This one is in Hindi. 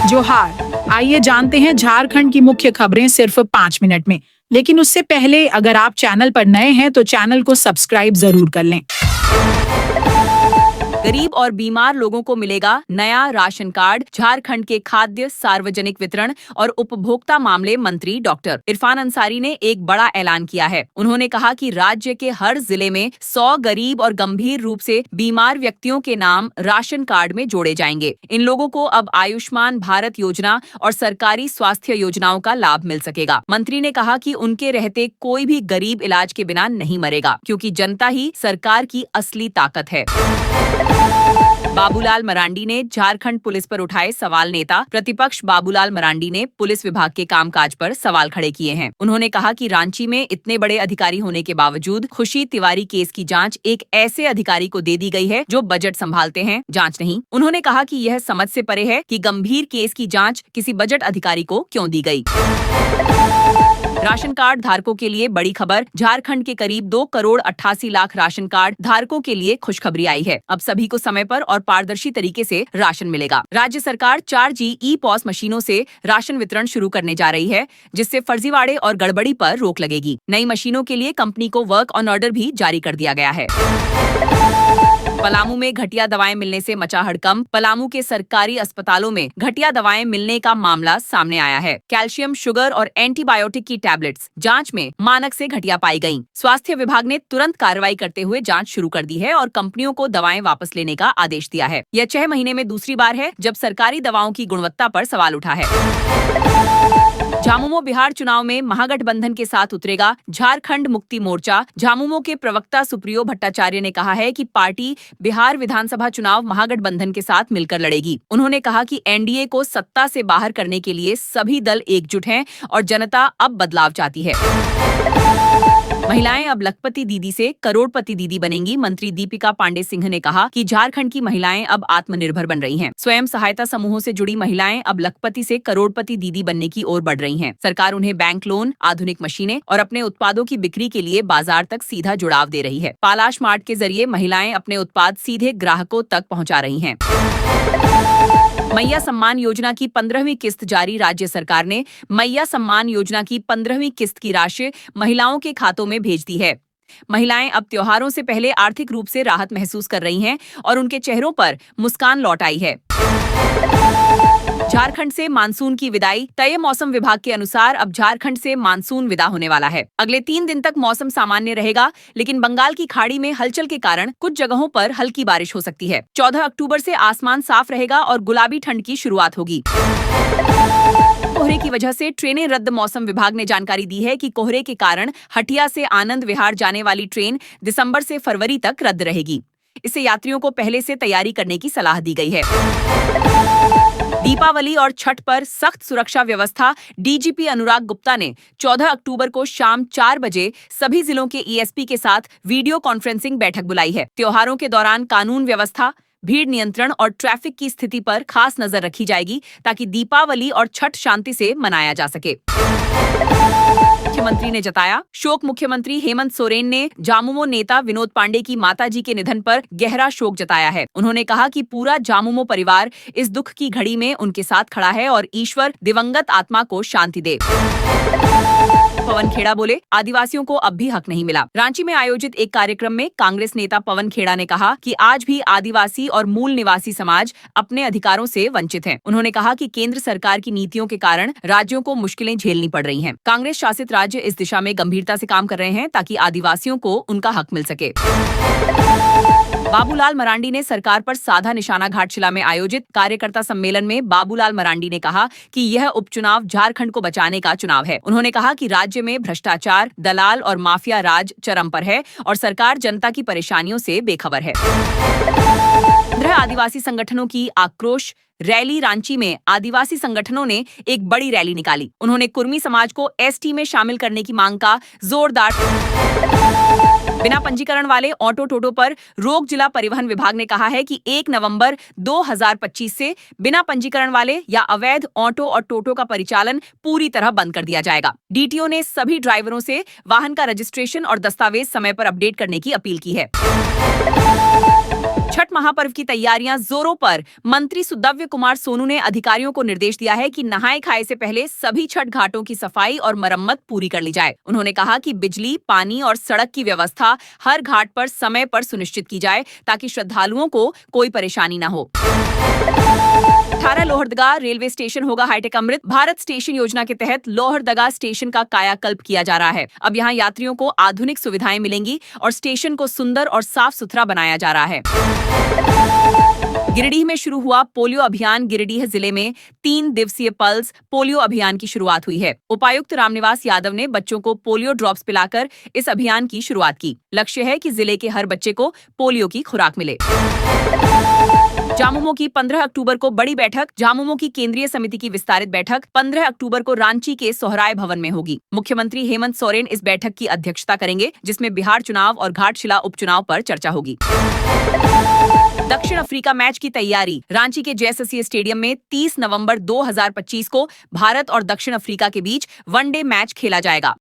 जोहार। आइए जानते हैं झारखंड की मुख्य खबरें सिर्फ 5 मिनट में। लेकिन उससे पहले अगर आप चैनल पर नए हैं तो चैनल को सब्सक्राइब जरूर कर लें। गरीब और बीमार लोगों को मिलेगा नया राशन कार्ड। झारखंड के खाद्य, सार्वजनिक वितरण और उपभोक्ता मामले मंत्री डॉक्टर इरफान अंसारी ने एक बड़ा ऐलान किया है। उन्होंने कहा कि राज्य के हर जिले में 100 गरीब और गंभीर रूप से बीमार व्यक्तियों के नाम राशन कार्ड में जोड़े जाएंगे। इन लोगों को अब आयुष्मान भारत योजना और सरकारी स्वास्थ्य योजनाओं का लाभ मिल सकेगा। मंत्री ने कहा कि उनके रहते कोई भी गरीब इलाज के बिना नहीं मरेगा, क्योंकि जनता ही सरकार की असली ताकत है। बाबूलाल मरांडी ने झारखंड पुलिस पर उठाए सवाल। नेता प्रतिपक्ष बाबूलाल मरांडी ने पुलिस विभाग के कामकाज पर सवाल खड़े किए हैं। उन्होंने कहा कि रांची में इतने बड़े अधिकारी होने के बावजूद खुशी तिवारी केस की जांच एक ऐसे अधिकारी को दे दी गई है जो बजट संभालते हैं, जांच नहीं। उन्होंने कहा कि यह समझ से परे है कि गंभीर केस की जांच किसी बजट अधिकारी को क्यों दी गई। राशन कार्ड धारकों के लिए बड़ी खबर। झारखंड के करीब 2,88,00,000 राशन कार्ड धारकों के लिए खुशखबरी आई है। अब सभी को समय पर और पारदर्शी तरीके से राशन मिलेगा। राज्य सरकार 4G ई-पॉस मशीनों से राशन वितरण शुरू करने जा रही है, जिससे फर्जीवाड़े और गड़बड़ी पर रोक लगेगी। नई मशीनों के लिए कंपनी को वर्क ऑन ऑर्डर भी जारी कर दिया गया है। पलामू में घटिया दवाएं मिलने से मचा हड़कंप। पलामू के सरकारी अस्पतालों में घटिया दवाएं मिलने का मामला सामने आया है। कैल्शियम, शुगर और एंटीबायोटिक की टैबलेट्स जांच में मानक से घटिया पाई गईं। स्वास्थ्य विभाग ने तुरंत कार्रवाई करते हुए जांच शुरू कर दी है और कंपनियों को दवाएं वापस लेने का आदेश दिया है। यह 6 महीने में दूसरी बार है जब सरकारी दवाओं की गुणवत्ता पर सवाल उठा है। झामुमो बिहार चुनाव में महागठबंधन के साथ उतरेगा झारखंड मुक्ति मोर्चा। झामुमो के प्रवक्ता सुप्रियो भट्टाचार्य ने कहा है कि पार्टी बिहार विधानसभा चुनाव महागठबंधन के साथ मिलकर लड़ेगी। उन्होंने कहा कि एनडीए को सत्ता से बाहर करने के लिए सभी दल एकजुट हैं और जनता अब बदलाव चाहती है। महिलाएं अब लखपति दीदी से करोड़पति दीदी बनेंगी। मंत्री दीपिका पांडे सिंह ने कहा कि झारखंड की महिलाएं अब आत्मनिर्भर बन रही हैं। स्वयं सहायता समूहों से जुड़ी महिलाएं अब लखपति से करोड़पति दीदी बनने की ओर बढ़ रही हैं। सरकार उन्हें बैंक लोन, आधुनिक मशीनें और अपने उत्पादों की बिक्री के लिए बाजार तक सीधा जुड़ाव दे रही है। पालाश मार्ट के जरिए महिलाएं अपने उत्पाद सीधे ग्राहकों तक पहुँचा रही हैं। मैया सम्मान योजना की 15वीं किस्त जारी। राज्य सरकार ने मैया सम्मान योजना की 15वीं किस्त की राशि महिलाओं के खातों में भेज दी है। महिलाएं अब त्योहारों से पहले आर्थिक रूप से राहत महसूस कर रही हैं और उनके चेहरों पर मुस्कान लौट आई है। झारखंड से मानसून की विदाई। तय मौसम विभाग के अनुसार अब झारखंड से मानसून विदा होने वाला है। अगले 3 दिन तक मौसम सामान्य रहेगा, लेकिन बंगाल की खाड़ी में हलचल के कारण कुछ जगहों पर हल्की बारिश हो सकती है। 14 अक्टूबर से आसमान साफ रहेगा और गुलाबी ठंड की शुरुआत होगी। कोहरे की वजह से ट्रेनें रद्द। मौसम विभाग ने जानकारी दी है कि कोहरे के कारण हटिया से आनंद विहार जाने वाली ट्रेन दिसंबर से फरवरी तक रद्द रहेगी। इससे यात्रियों को पहले से तैयारी करने की सलाह दी गई है। दीपावली और छठ पर सख्त सुरक्षा व्यवस्था। डीजीपी अनुराग गुप्ता ने 14 अक्टूबर को शाम 4 बजे सभी जिलों के ईएसपी के साथ वीडियो कॉन्फ्रेंसिंग बैठक बुलाई है। त्योहारों के दौरान कानून व्यवस्था, भीड़ नियंत्रण और ट्रैफिक की स्थिति पर खास नजर रखी जाएगी, ताकि दीपावली और छठ शांति से मनाया जा सके। मुख्यमंत्री ने जताया शोक। मुख्यमंत्री हेमंत सोरेन ने झामुमो नेता विनोद पांडे की माताजी के निधन पर गहरा शोक जताया है। उन्होंने कहा कि पूरा झामुमो परिवार इस दुख की घड़ी में उनके साथ खड़ा है और ईश्वर दिवंगत आत्मा को शांति दे। पवन खेड़ा बोले, आदिवासियों को अब भी हक नहीं मिला। रांची में आयोजित एक कार्यक्रम में कांग्रेस नेता पवन खेड़ा ने कहा कि आज भी आदिवासी और मूल निवासी समाज अपने अधिकारों से वंचित हैं। उन्होंने कहा कि केंद्र सरकार की नीतियों के कारण राज्यों को मुश्किलें झेलनी पड़ रही हैं। कांग्रेस शासित राज्य इस दिशा में गंभीरता से काम कर रहे हैं ताकि आदिवासियों को उनका हक मिल सके। बाबूलाल मरांडी ने सरकार पर साधा निशाना। घाटशिला में आयोजित कार्यकर्ता सम्मेलन में बाबूलाल मरांडी ने कहा कि यह उपचुनाव झारखंड को बचाने का चुनाव है। उन्होंने कहा कि राज्य में भ्रष्टाचार, दलाल और माफिया राज चरम पर है और सरकार जनता की परेशानियों से बेखबर है। 15 आदिवासी संगठनों की आक्रोश रैली। रांची में आदिवासी संगठनों ने एक बड़ी रैली निकाली। उन्होंने कुर्मी समाज को एसटी में शामिल करने की मांग का जोरदार। बिना पंजीकरण वाले ऑटो टोटो पर रोक। जिला परिवहन विभाग ने कहा है कि 1 नवंबर 2025 से बिना पंजीकरण वाले या अवैध ऑटो और टोटो का परिचालन पूरी तरह बंद कर दिया जाएगा। डीटीओ ने सभी ड्राइवरों से वाहन का रजिस्ट्रेशन और दस्तावेज समय पर अपडेट करने की अपील की है। छठ महापर्व की तैयारियां जोरों पर। मंत्री सुदव्य कुमार सोनू ने अधिकारियों को निर्देश दिया है कि नहाए खाए से पहले सभी छठ घाटों की सफाई और मरम्मत पूरी कर ली जाए। उन्होंने कहा कि बिजली, पानी और सड़क की व्यवस्था हर घाट पर समय पर सुनिश्चित की जाए ताकि श्रद्धालुओं को कोई परेशानी न हो। 18 लोहरदगा रेलवे स्टेशन होगा हाईटेक अमृत। भारत स्टेशन योजना के तहत लोहरदगा स्टेशन का कायाकल्प किया जा रहा है। अब यहाँ यात्रियों को आधुनिक सुविधाएं मिलेंगी और स्टेशन को सुंदर और साफ सुथरा बनाया जा रहा है। गिरिडीह में शुरू हुआ पोलियो अभियान। गिरिडीह जिले में 3 दिवसीय पल्स पोलियो अभियान की शुरुआत हुई है। उपायुक्त रामनिवास यादव ने बच्चों को पोलियो ड्रॉप्स पिलाकर इस अभियान की शुरुआत की। लक्ष्य है कि जिले के हर बच्चे को पोलियो की खुराक मिले। झामुमो की 15 अक्टूबर को बड़ी बैठक। झामुमो की केंद्रीय समिति की विस्तारित बैठक 15 अक्टूबर को रांची के सोहराय भवन में होगी। मुख्यमंत्री हेमंत सोरेन इस बैठक की अध्यक्षता करेंगे, जिसमें बिहार चुनाव और घाटशिला उपचुनाव पर चर्चा होगी। दक्षिण अफ्रीका मैच की तैयारी। रांची के जयससिया स्टेडियम में 30 नवंबर 2025 को भारत और दक्षिण अफ्रीका के बीच वनडे मैच खेला जाएगा।